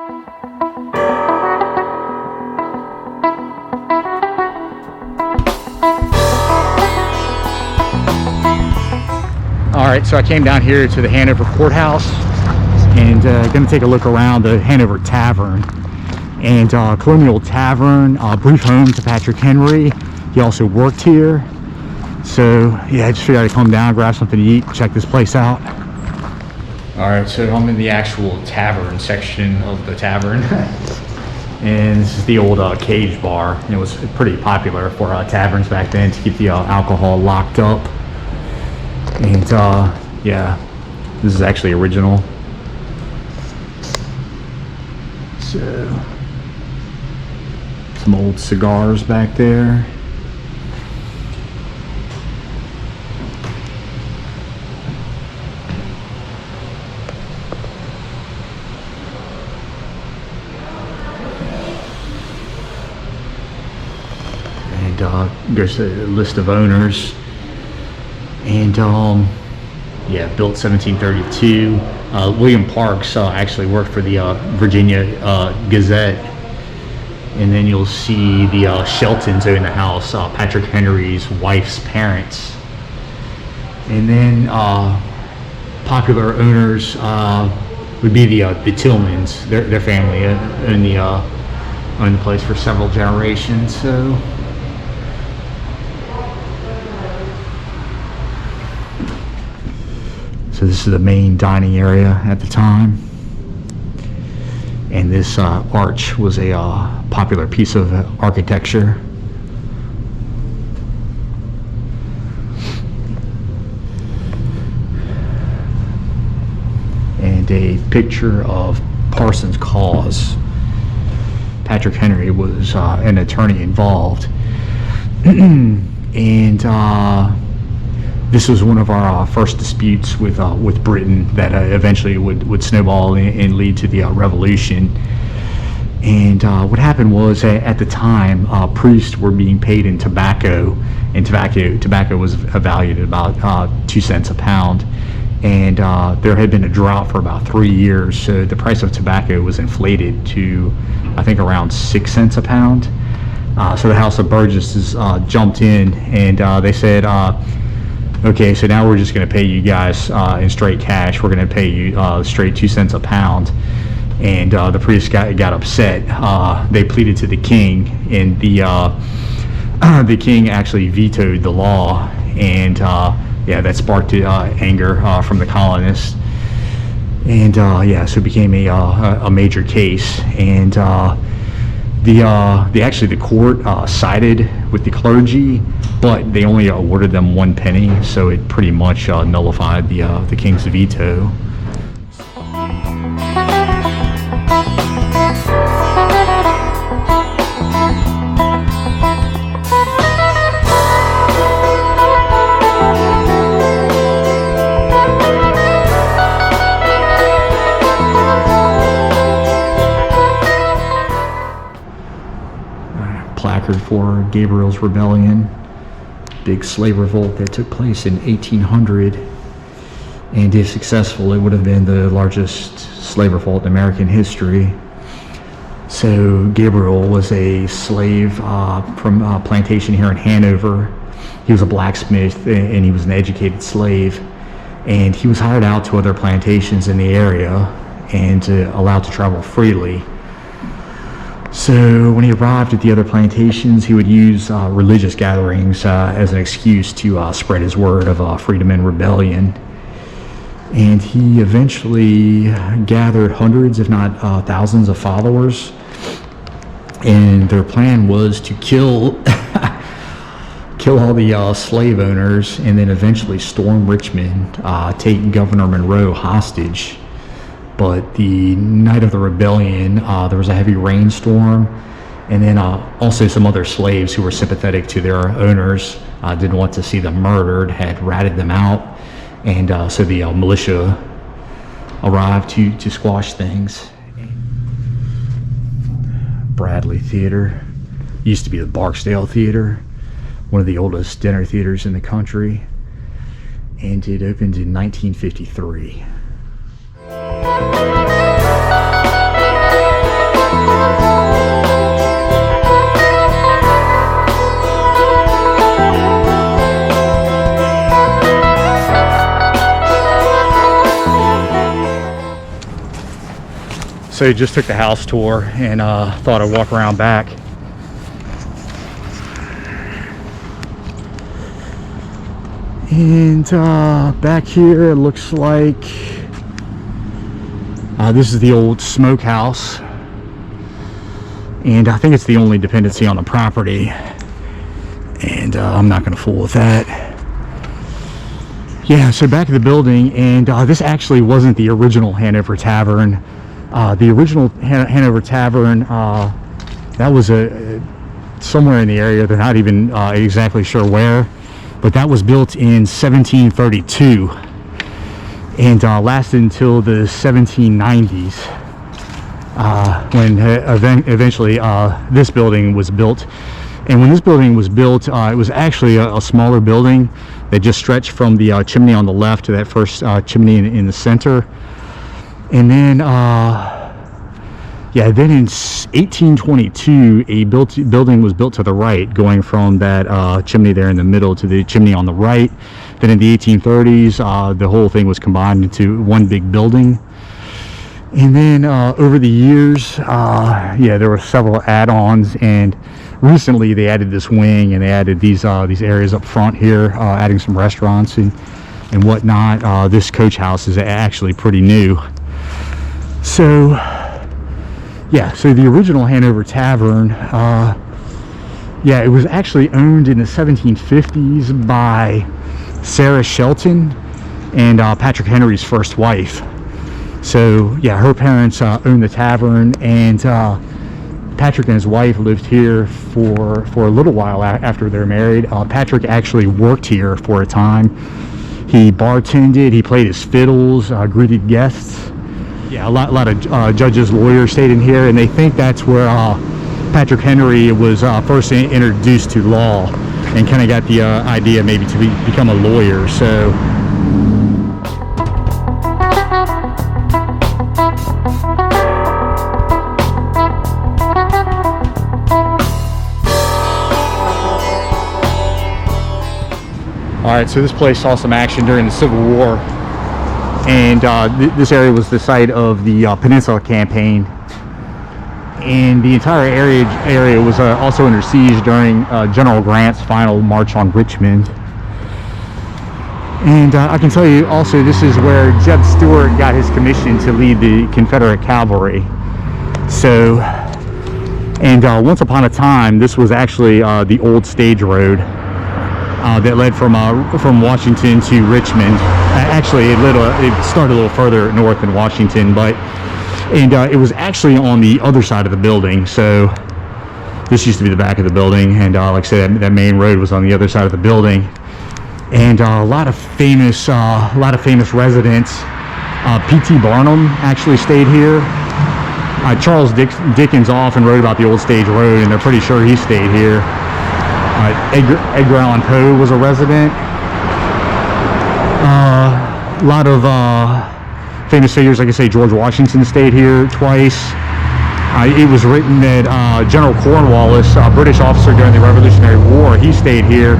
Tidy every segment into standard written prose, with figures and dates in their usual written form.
All right, so I came down here to the Hanover Courthouse and gonna take a look around the Hanover Tavern. And Colonial Tavern, brief home to Patrick Henry. He also worked here. So yeah, I just figured I'd come down, grab something to eat, check this place out. All right, so I'm in the actual tavern section of the tavern. And this is the old Cage Bar. It was pretty popular for taverns back then to keep the alcohol locked up. And yeah, this is actually original. So some old cigars back there. And there's a list of owners. And yeah, built 1732. William Parks actually worked for the Virginia Gazette. And then you'll see the Sheltons own the house, Patrick Henry's wife's parents. And then popular owners would be the Tillmans. Their family owned the place for several generations. So this is the main dining area at the time. And this arch was a popular piece of architecture. And a picture of Parsons Cause. Patrick Henry was an attorney involved. And this was one of our first disputes with Britain that eventually would snowball and lead to the Revolution. And what happened was, at the time, priests were being paid in tobacco, and tobacco was valued at about 2 cents a pound. And there had been a drought for about 3 years, so the price of tobacco was inflated to, I think, around 6 cents a pound. So the House of Burgesses jumped in, and they said, okay, so now we're just going to pay you guys in straight cash. We're going to pay you straight 2 cents a pound. And the priests got upset. They pleaded to the king, and the king actually vetoed the law. And yeah, that sparked anger from the colonists. And yeah, so it became a major case. And the court sided with the clergy, but they only awarded them 1 penny, so it pretty much nullified the king's veto. Placard for Gabriel's Rebellion, big slave revolt that took place in 1800, and if successful, it would have been the largest slave revolt in American history. So Gabriel was a slave from a plantation here in Hanover. He was a blacksmith, and he was an educated slave, and he was hired out to other plantations in the area and allowed to travel freely. So when he arrived at the other plantations, he would use religious gatherings as an excuse to spread his word of freedom and rebellion. And he eventually gathered hundreds, if not thousands, of followers. And their plan was to kill all the slave owners, and then eventually storm Richmond, take Governor Monroe hostage. But the night of the rebellion, there was a heavy rainstorm, and then also some other slaves who were sympathetic to their owners, didn't want to see them murdered, had ratted them out, and so the militia arrived to squash things. Bradley Theater used to be the Barksdale Theater, one of the oldest dinner theaters in the country, and it opened in 1953. So just took the house tour and thought I'd walk around back. And back here it looks like this is the old smokehouse, and I think it's the only dependency on the property, and I'm not going to fool with that. Yeah, so back to the building, and this actually wasn't the original Hanover Tavern. The original Hanover Tavern, that was somewhere in the area. They're not even exactly sure where, but that was built in 1732 and lasted until the 1790s, when eventually this building was built. And when this building was built, it was actually a smaller building that just stretched from the chimney on the left to that first chimney in the center. And then yeah, then in 1822 a building was built to the right, going from that chimney there in the middle to the chimney on the right. Then in the 1830s the whole thing was combined into one big building. And then over the years, yeah, there were several add-ons, and recently they added this wing, and they added these areas up front here, adding some restaurants and whatnot. This coach house is actually pretty new. So yeah, so the original Hanover Tavern, yeah, it was actually owned in the 1750s by Sarah Shelton and Patrick Henry's first wife. So yeah, her parents owned the tavern, and Patrick and his wife lived here for a little while after they're married. Patrick actually worked here for a time. He bartended, he played his fiddles, greeted guests. Yeah, a lot of judges, lawyers stayed in here, and they think that's where Patrick Henry was first introduced to law, and kind of got the idea maybe to become a lawyer. So alright, so this place saw some action during the Civil War, and this area was the site of the Peninsula Campaign, and the entire area was also under siege during General Grant's final march on Richmond. And I can tell you also, this is where Jeb Stuart got his commission to lead the Confederate cavalry. So, and once upon a time, this was actually the old stage road that led from Washington to Richmond. Actually, it started a little further north than Washington, and it was actually on the other side of the building. So this used to be the back of the building, and like I said, that main road was on the other side of the building. And a lot of famous residents. P.T. Barnum actually stayed here. Charles Dickens often wrote about the old stage road, and they're pretty sure he stayed here. Edgar Allan Poe was a resident. A lot of famous figures, like I say, George Washington stayed here twice. It was written that General Cornwallis, a British officer during the Revolutionary War, he stayed here.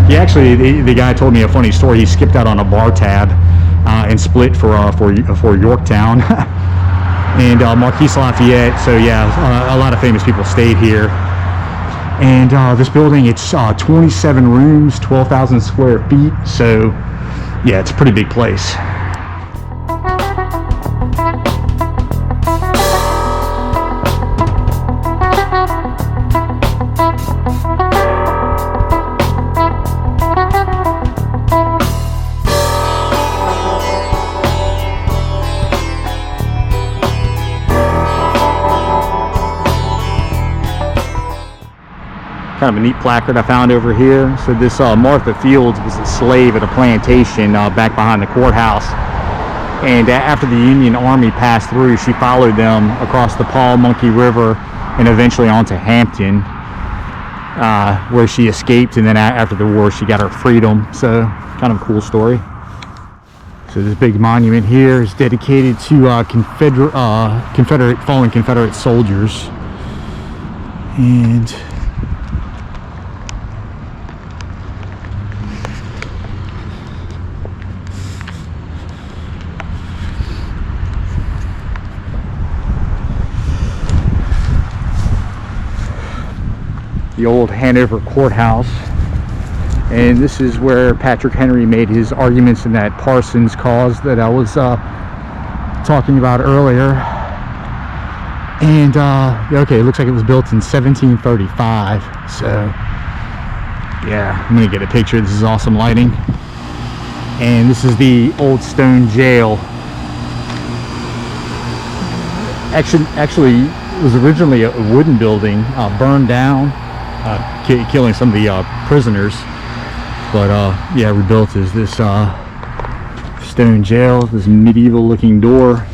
He actually, the guy told me a funny story. He skipped out on a bar tab and split for Yorktown. And Marquis Lafayette. So yeah, a lot of famous people stayed here. And this building, it's 27 rooms, 12,000 square feet. So yeah, it's a pretty big place. Kind of a neat placard I found over here. So this Martha Fields was a slave at a plantation back behind the courthouse, and after the Union Army passed through, she followed them across the Paul Monkey River and eventually onto Hampton, where she escaped, and then after the war she got her freedom. So kind of a cool story. So this big monument here is dedicated to fallen Confederate soldiers. And the old Hanover courthouse. And this is where Patrick Henry made his arguments in that Parsons cause that I was talking about earlier. And okay, it looks like it was built in 1735. So yeah, I'm gonna get a picture. This is awesome lighting. And this is the old stone jail. Actually, it was originally a wooden building, burned down, killing some of the prisoners. But yeah, rebuilt as this stone jail, this medieval looking door.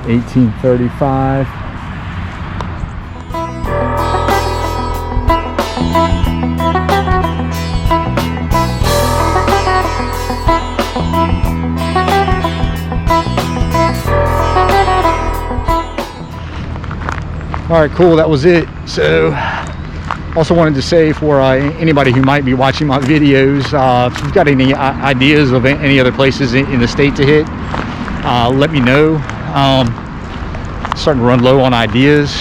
1835. All right, cool, that was it. So also wanted to say for anybody who might be watching my videos, if you've got any ideas of any other places in the state to hit, let me know. Starting to run low on ideas.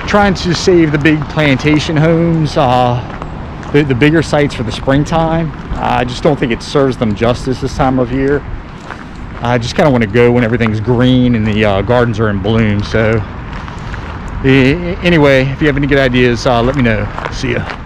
Trying to save the big plantation homes, the bigger sites for the springtime. I just don't think it serves them justice this time of year. I just kind of want to go when everything's green and the gardens are in bloom. So anyway, if you have any good ideas, let me know. See ya.